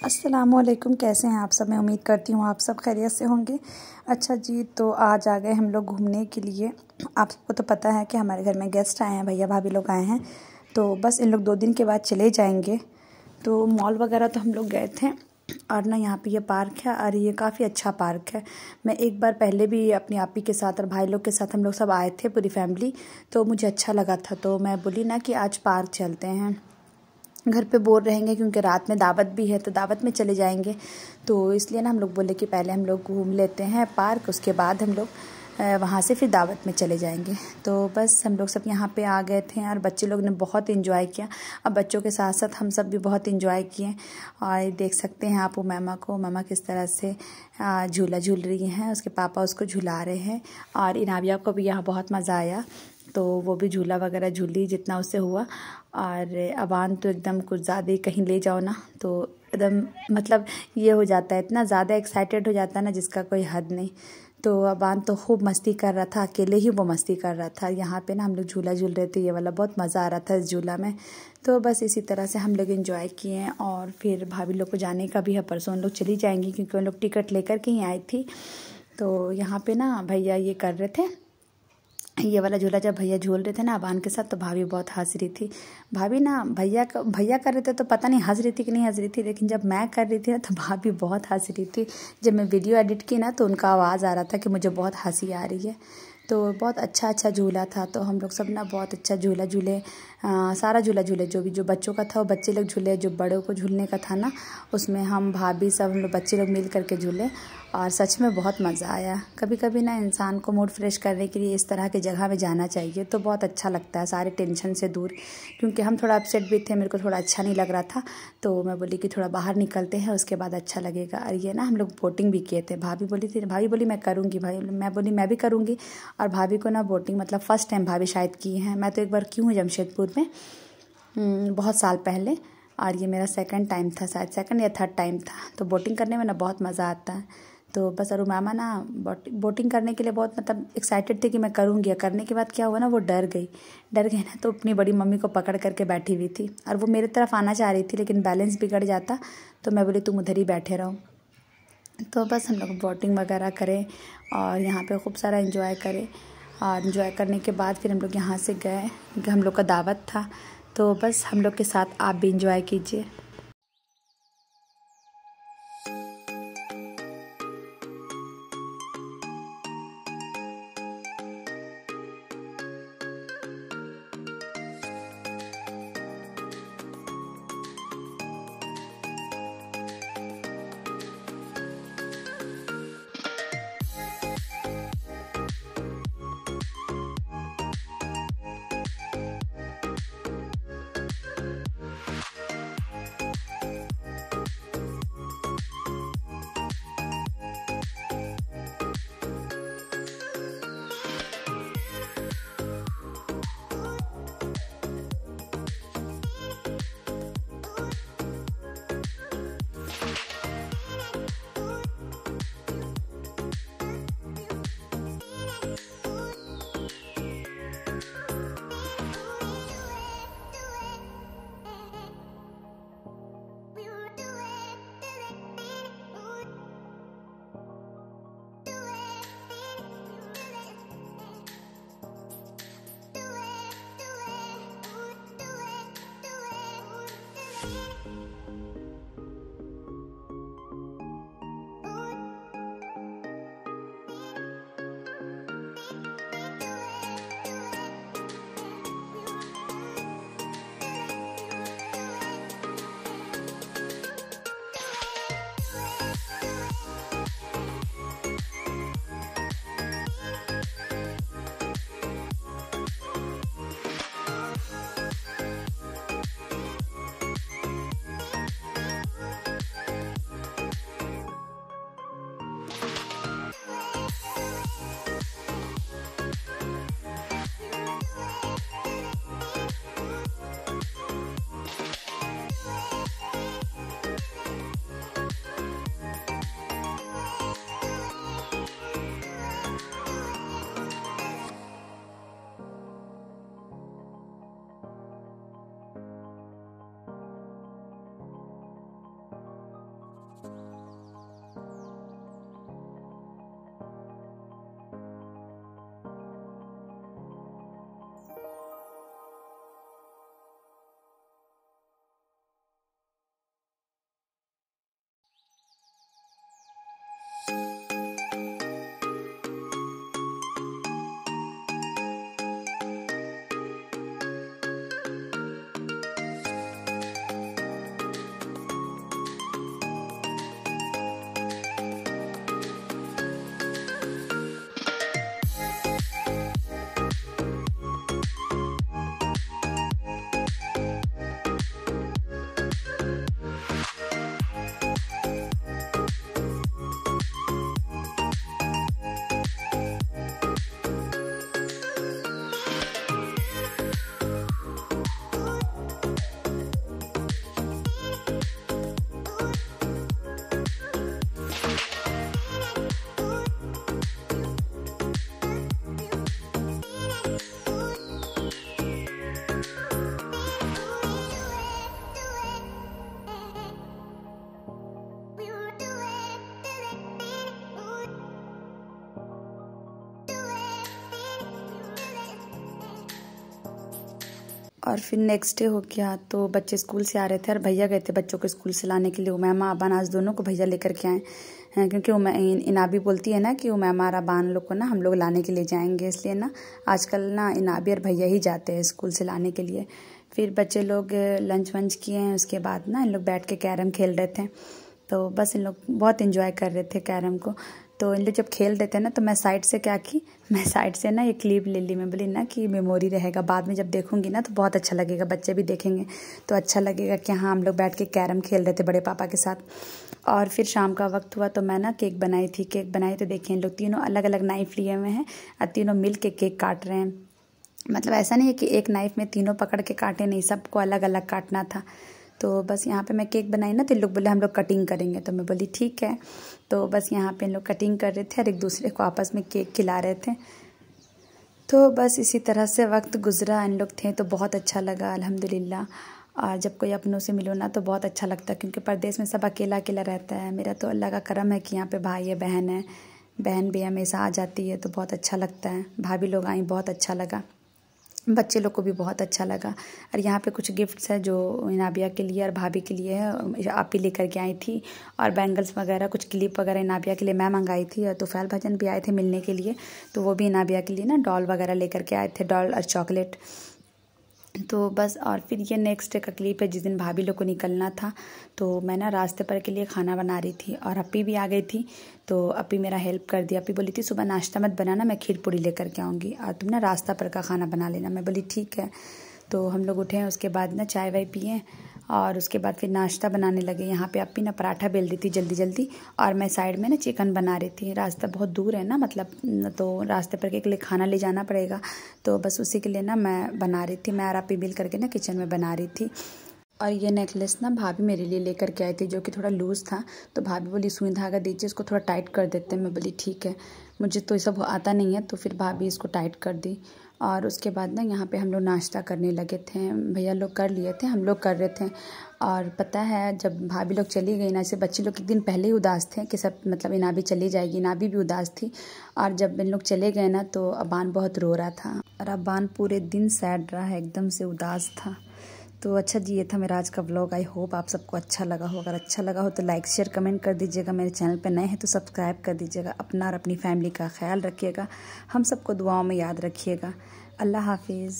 अस्सलामुअलैकुम, कैसे हैं आप सब। मैं उम्मीद करती हूँ आप सब खैरियत से होंगे। अच्छा जी, तो आज आ गए हम लोग घूमने के लिए। आपको तो पता है कि हमारे घर में गेस्ट आए हैं, भैया भाभी लोग आए हैं, तो बस इन लोग 2 दिन के बाद चले जाएंगे। तो मॉल वगैरह तो हम लोग गए थे, और ना यहाँ पे ये पार्क है, और ये काफ़ी अच्छा पार्क है। मैं एक बार पहले भी अपनी आपी के साथ और भाई लोग के साथ हम लोग सब आए थे, पूरी फैमिली, तो मुझे अच्छा लगा था। तो मैं बोली ना कि आज पार्क चलते हैं, घर पे बोर रहेंगे क्योंकि रात में दावत भी है, तो दावत में चले जाएंगे। तो इसलिए ना हम लोग बोले कि पहले हम लोग घूम लेते हैं पार्क, उसके बाद हम लोग वहाँ से फिर दावत में चले जाएंगे। तो बस हम लोग सब यहाँ पे आ गए थे और बच्चे लोग ने बहुत एंजॉय किया। अब बच्चों के साथ साथ हम सब भी बहुत एंजॉय किए। और देख सकते हैं आप मामा किस तरह से झूला झूल रही हैं, उसके पापा उसको झुला रहे हैं। और इनाबिया को भी यहाँ बहुत मज़ा आया, तो वो भी झूला वगैरह झूली जितना उससे हुआ। और अबान तो एकदम कुछ ज़्यादा ही, कहीं ले जाओ ना तो एकदम मतलब ये हो जाता है, इतना ज़्यादा एक्साइटेड हो जाता है ना जिसका कोई हद नहीं। तो अबान तो खूब मस्ती कर रहा था, अकेले ही वो मस्ती कर रहा था। यहाँ पे ना हम लोग झूला झूल रहे थे, ये वाला बहुत मज़ा आ रहा था इस झूला में। तो बस इसी तरह से हम लोग एंजॉय किए। और फिर भाभी लोग को जाने का भी है, परसों उन लोग चली जाएंगी क्योंकि उन लोग टिकट लेकर के ही आई थी। तो यहाँ पे ना भैया ये कर रहे थे, ये वाला झूला जब भैया झूल रहे थे ना अबान के साथ, तो भाभी बहुत हंस रही थी। भाभी ना भैया कर रहे थे तो पता नहीं हंस रही थी कि नहीं हंस रही थी, लेकिन जब मैं कर रही थी ना तो भाभी बहुत हंस रही थी। जब मैं वीडियो एडिट की ना तो उनका आवाज़ आ रहा था कि मुझे बहुत हंसी आ रही है। तो बहुत अच्छा झूला था। तो हम लोग सब ना बहुत अच्छा झूला झूले, सारा झूला झूले, जो बच्चों का था वो बच्चे लोग झूले, जो बड़ों को झूलने का था ना उसमें हम भाभी सब हम लोग बच्चे लोग मिल करके झूले। और सच में बहुत मज़ा आया। कभी कभी ना इंसान को मूड फ्रेश करने के लिए इस तरह की जगह में जाना चाहिए, तो बहुत अच्छा लगता है, सारे टेंशन से दूर। क्योंकि हम थोड़ा अपसेट भी थे, मेरे को थोड़ा अच्छा नहीं लग रहा था, तो मैं बोली कि थोड़ा बाहर निकलते हैं, उसके बाद अच्छा लगेगा। और ये ना हम लोग बोटिंग भी किए थे। भाभी बोली मैं करूँगी, भाई मैं बोली मैं भी करूँगी। और भाभी को ना बोटिंग मतलब फ़र्स्ट टाइम भाभी शायद की हैं। मैं तो एक बार की हूँ जमशेदपुर में, बहुत साल पहले। और ये मेरा सेकंड टाइम था, शायद सेकंड या थर्ड टाइम था। तो बोटिंग करने में ना बहुत मज़ा आता है। तो बस अरु मामा ना बोटिंग करने के लिए बहुत मतलब एक्साइटेड थे कि मैं करूँगी। करने के बाद क्या हुआ ना, वो डर गई ना, तो अपनी बड़ी मम्मी को पकड़ करके बैठी हुई थी। और वो मेरे तरफ आना चाह रही थी, लेकिन बैलेंस बिगड़ जाता, तो मैं बोली तुम उधर ही बैठे रहो। तो बस हम लोग बोटिंग वगैरह करें और यहाँ पे खूब सारा एंजॉय करें। और एंजॉय करने के बाद फिर हम लोग यहाँ से गए क्योंकि हम लोग का दावत था। तो बस हम लोग के साथ आप भी एंजॉय कीजिए। और फिर नेक्स्ट डे हो गया तो बच्चे स्कूल से आ रहे थे और भैया गए थे बच्चों को स्कूल से लाने के लिए। उमैमा अबान आज दोनों को भैया लेकर के आए हैं, क्योंकि इनाबी बोलती है ना कि उमैमा और अबान लोग को ना हम लोग लाने के लिए जाएंगे, इसलिए ना आजकल ना इनाबी और भैया ही जाते हैं स्कूल से लाने के लिए। फिर बच्चे लोग लंच वंच किए हैं, उसके बाद ना इन लोग बैठ के कैरम खेल रहे थे। तो बस इन लोग बहुत इन्जॉय कर रहे थे कैरम को। तो इन लोग जब खेल रहे थे ना तो मैं साइड से क्या की, मैं साइड से ना ये क्लिप ले ली। मैं बोली ना कि मेमोरी रहेगा, बाद में जब देखूंगी ना तो बहुत अच्छा लगेगा, बच्चे भी देखेंगे तो अच्छा लगेगा कि हाँ हम लोग बैठ के कैरम खेल रहे थे बड़े पापा के साथ। और फिर शाम का वक्त हुआ तो मैं ना केक बनाई थी। केक बनाई तो देखिए इन लोग तीनों अलग अलग नाइफ लिए हुए हैं और तीनों मिल के केक काट रहे हैं। मतलब ऐसा नहीं है कि एक नाइफ में तीनों पकड़ के काटे, नहीं, सबको अलग अलग काटना था। तो बस यहाँ पे मैं केक बनाई ना तो इन लोग बोले हम लोग कटिंग करेंगे, तो मैं बोली ठीक है। तो बस यहाँ पे इन लोग कटिंग कर रहे थे और एक दूसरे को आपस में केक खिला रहे थे। तो बस इसी तरह से वक्त गुजरा, इन लोग थे तो बहुत अच्छा लगा अल्हम्दुलिल्लाह। और जब कोई अपनों से मिलो ना तो बहुत अच्छा लगता है, क्योंकि परदेश में सब अकेला अकेला रहता है। मेरा तो अल्लाह का करम है कि यहाँ पे भाई है, बहन भी हमेशा आ जाती है तो बहुत अच्छा लगता है। भाभी लोग आई, बहुत अच्छा लगा, बच्चे लोग को भी बहुत अच्छा लगा। और यहाँ पे कुछ गिफ्ट्स है जो इनाबिया के लिए और भाभी के लिए है, आप ही लेकर के आई थी। और बैंगल्स वगैरह, कुछ क्लिप वगैरह इनाबिया के लिए मैं मंगाई थी। और तुफैल भजन भी आए थे मिलने के लिए, तो वो भी इनाबिया के लिए ना डॉल वगैरह लेकर के आए थे, डॉल और चॉकलेट। तो बस, और फिर ये नेक्स्ट डे का क्लिप है जिस दिन भाभी लोग को निकलना था। तो मैं ना रास्ते पर के लिए खाना बना रही थी और अपी भी आ गई थी। तो अपी मेरा हेल्प कर दिया। अपी बोली थी सुबह नाश्ता मत बनाना, मैं खीर पूड़ी लेकर के आऊँगी और तुम ना रास्ता पर का खाना बना लेना। मैं बोली ठीक है। तो हम लोग उठे, उसके बाद ना चाय वाय पिए और उसके बाद फिर नाश्ता बनाने लगे। यहाँ पे अपी ना पराठा बेल रही थी जल्दी जल्दी और मैं साइड में ना चिकन बना रही थी। रास्ता बहुत दूर है ना, मतलब तो रास्ते पर के लिए खाना ले जाना पड़ेगा, तो बस उसी के लिए ना मैं बना रही थी। मैं और अपी मिल करके ना किचन में बना रही थी। और ये नेकलेस ना भाभी मेरे लिए लेकर के आई थी, जो कि थोड़ा लूज़ था। तो भाभी बोली सुई धागा दीजिए, इसको थोड़ा टाइट कर देते हैं। मैं बोली ठीक है, मुझे तो ये सब आता नहीं है। तो फिर भाभी इसको टाइट कर दी। और उसके बाद ना यहाँ पे हम लोग नाश्ता करने लगे थे। भैया लोग कर लिए थे, हम लोग कर रहे थे। और पता है जब भाभी लोग चली गई ना, ऐसे बच्चे लोग एक दिन पहले ही उदास थे कि सब मतलब इनाबी चली जाएगी, इनाबी भी उदास थी। और जब इन लोग चले गए ना तो अबान बहुत रो रहा था और अबान पूरे दिन सैड रहा है, एकदम से उदास था। तो अच्छा जी, ये था मेरा आज का व्लॉग। आई होप आप सबको अच्छा लगा हो। अगर अच्छा लगा हो तो लाइक शेयर कमेंट कर दीजिएगा। मेरे चैनल पे नए हैं तो सब्सक्राइब कर दीजिएगा। अपना और अपनी फैमिली का ख्याल रखिएगा। हम सबको दुआओं में याद रखिएगा। अल्लाह हाफिज़।